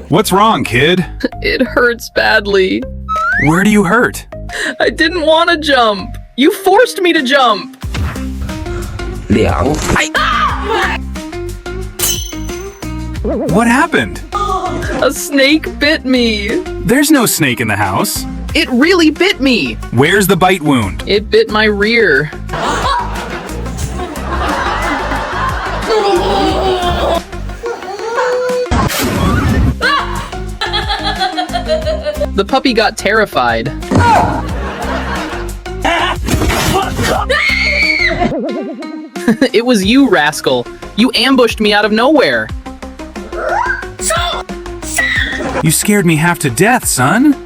What's wrong, kid? It hurts badly. Where do you hurt? I didn't want to jump. You forced me to jump. What happened? A snake bit me. There's no snake in the house. It really bit me. Where's the bite wound? It bit my rear. The puppy got terrified. It was you, rascal. You ambushed me out of nowhere. You scared me half to death, son.